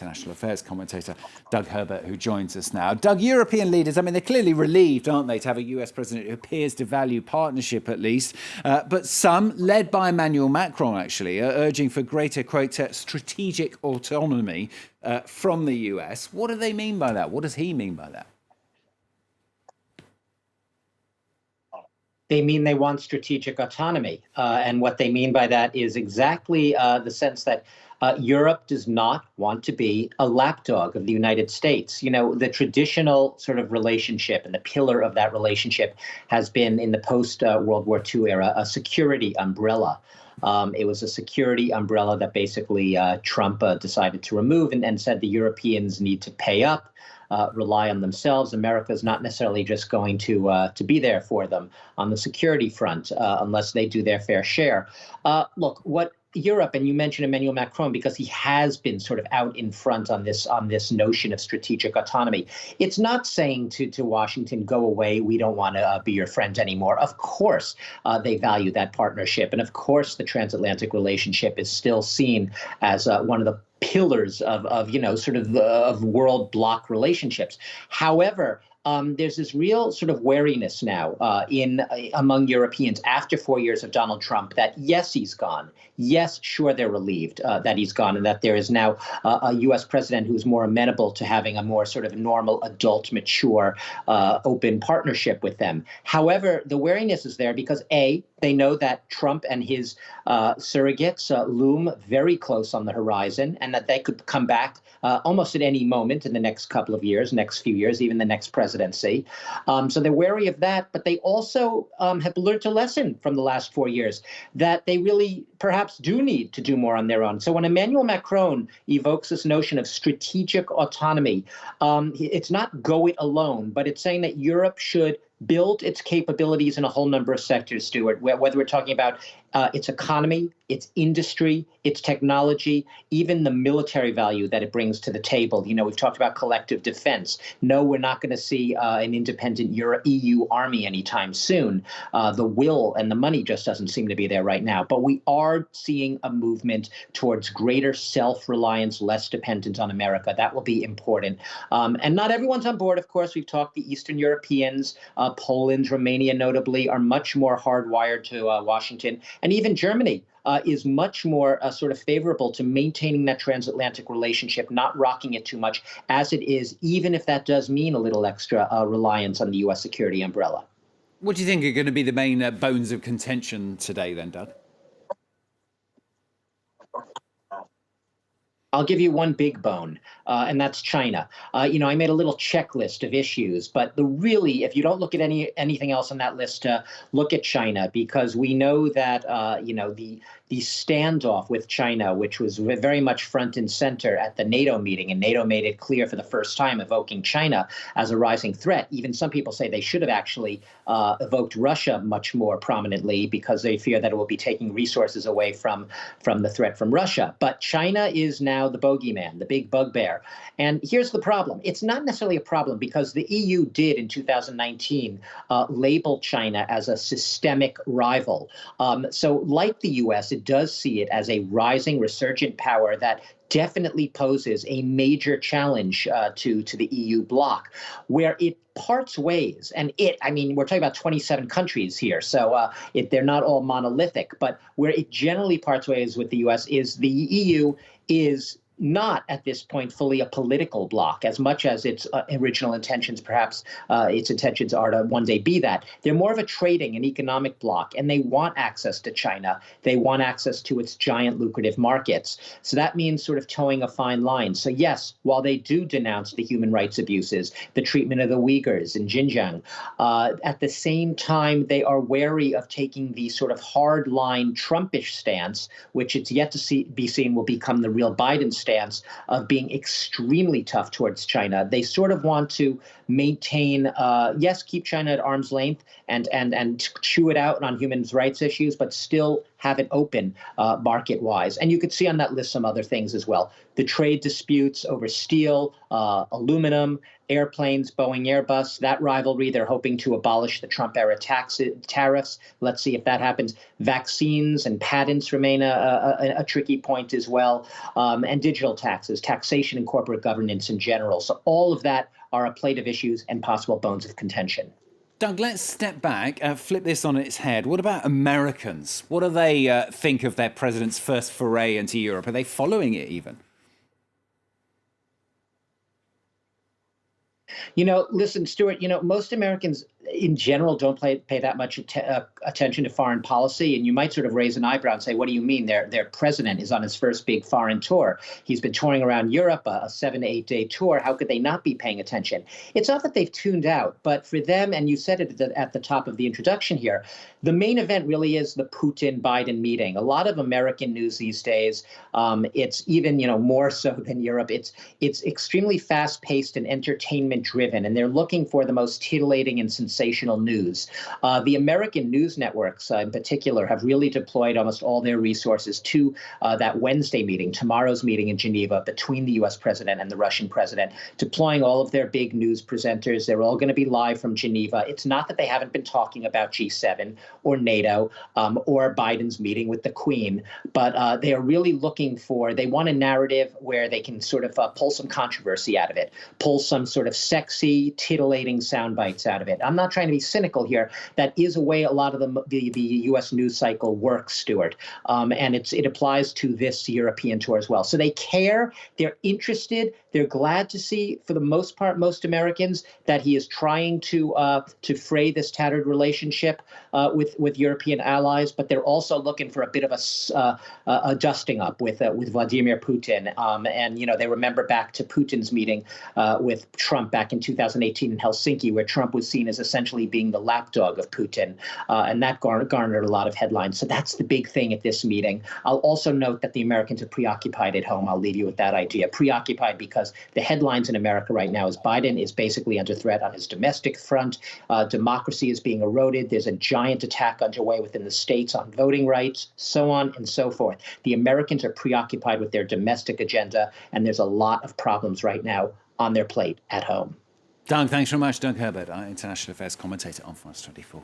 international affairs commentator Doug Herbert, who joins us now. Doug, European leaders, I mean, they're clearly relieved, aren't they, to have a US president who appears to value partnership at least. But some, led by Emmanuel Macron, actually, are urging for greater, quote, strategic autonomy from the US. What do they mean by that? What does he mean by that? They mean they want strategic autonomy. And what they mean by that is exactly the sense that Europe does not want to be a lapdog of the United States. You know, the traditional sort of relationship and the pillar of that relationship has been in the post-World War II era, a security umbrella. It was a security umbrella that basically Trump decided to remove and said the Europeans need to pay up. Rely on themselves. America is not necessarily just going to be there for them on the security front unless they do their fair share. Look, what Europe, and you mentioned Emmanuel Macron because he has been sort of out in front on this notion of strategic autonomy. It's not saying to Washington, go away, we don't want to be your friend anymore. Of course, they value that partnership. And of course, the transatlantic relationship is still seen as one of the pillars of world bloc relationships. However, there's this real sort of wariness now among Europeans after 4 years of Donald Trump that, yes, he's gone. Yes, sure, they're relieved that he's gone and that there is now a U.S. president who's more amenable to having a more sort of normal, adult, mature, open partnership with them. However, the wariness is there because, A, they know that Trump and his surrogates loom very close on the horizon and that they could come back almost at any moment in the next couple of years, next few years, even the next presidency. So they're wary of that. But they also have learned a lesson from the last 4 years that they really perhaps do need to do more on their own. So when Emmanuel Macron evokes this notion of strategic autonomy, it's not go it alone, but it's saying that Europe should build its capabilities in a whole number of sectors, Stuart, whether we're talking about its economy, its industry, its technology, even the military value that it brings to the table. You know, we've talked about collective defense. No, we're not going to see an independent EU army anytime soon. The will and the money just doesn't seem to be there right now. But we are seeing a movement towards greater self-reliance, less dependent on America. That will be important. And not everyone's on board, of course. We've talked the Eastern Europeans, Poland, Romania notably, are much more hardwired to Washington. And even Germany is much more sort of favorable to maintaining that transatlantic relationship, not rocking it too much as it is, even if that does mean a little extra reliance on the U.S. security umbrella. What do you think are going to be the main bones of contention today then, Doug? I'll give you one big bone, and that's China. I made a little checklist of issues, but really, if you don't look at anything else on that list, look at China, because we know that, the standoff with China, which was very much front and center at the NATO meeting, and NATO made it clear for the first time, evoking China as a rising threat. Even some people say they should have actually evoked Russia much more prominently because they fear that it will be taking resources away from the threat from Russia. But China is now the bogeyman, the big bugbear. And here's the problem. It's not necessarily a problem because the EU did in 2019 label China as a systemic rival. So like the U.S., it does see it as a rising, resurgent power that definitely poses a major challenge to the EU bloc, where it parts ways. And we're talking about 27 countries here, so they're not all monolithic, but where it generally parts ways with the U.S. is the EU is not at this point fully a political bloc as much as its original intentions, perhaps its intentions are to one day be that. They're more of a trading and economic bloc, and they want access to China. They want access to its giant lucrative markets. So that means sort of towing a fine line. So yes, while they do denounce the human rights abuses, the treatment of the Uyghurs in Xinjiang, at the same time, they are wary of taking the sort of hard-line Trumpish stance, which it's yet to be seen will become the real Biden stance of being extremely tough towards China. They sort of want to maintain, yes, keep China at arm's length and chew it out on human rights issues, but still have it open market-wise. And you could see on that list some other things as well. The trade disputes over steel, aluminum, airplanes, Boeing, Airbus, that rivalry. They're hoping to abolish the Trump-era tariffs. Let's see if that happens. Vaccines and patents remain a tricky point as well. And digital taxes, taxation and corporate governance in general. So all of that are a plate of issues and possible bones of contention. Doug, let's step back, flip this on its head. What about Americans? What do they think of their president's first foray into Europe? Are they following it even? Listen, Stuart, most Americans in general don't pay that much attention to foreign policy. And you might sort of raise an eyebrow and say, what do you mean? Their president is on his first big foreign tour. He's been touring around Europe, a 7 to 8 day tour. How could they not be paying attention? It's not that they've tuned out, but for them, and you said it at the top of the introduction here, the main event really is the Putin-Biden meeting. A lot of American news these days, it's even, more so than Europe. It's extremely fast-paced and entertainment-driven, and they're looking for the most titillating and sensational news. The American news networks, in particular, have really deployed almost all their resources to that Wednesday meeting, tomorrow's meeting in Geneva between the U.S. president and the Russian president, deploying all of their big news presenters. They're all going to be live from Geneva. It's not that they haven't been talking about G7 or NATO or Biden's meeting with the Queen, but they are really looking for, they want a narrative where they can sort of pull some controversy out of it, pull some sort of sexy, titillating sound bites out of it. I'm not trying to be cynical here. That is a way a lot of the U.S. news cycle works, Stuart, and it applies to this European tour as well. So they care, they're interested, they're glad to see, for the most part, most Americans, that he is trying to fray this tattered relationship with European allies, but they're also looking for a bit of a dusting up with Vladimir Putin. And they remember back to Putin's meeting with Trump back in 2018 in Helsinki, where Trump was seen as essentially being the lapdog of Putin, and that garnered a lot of headlines. So that's the big thing at this meeting. I'll also note that the Americans are preoccupied at home. I'll leave you with that idea. Preoccupied because the headlines in America right now is Biden is basically under threat on his domestic front. Democracy is being eroded. There's a giant attack underway within the states on voting rights, so on and so forth. The Americans are preoccupied with their domestic agenda, and there's a lot of problems right now on their plate at home. Doug, thanks very much. Doug Herbert, our international affairs commentator on France 24.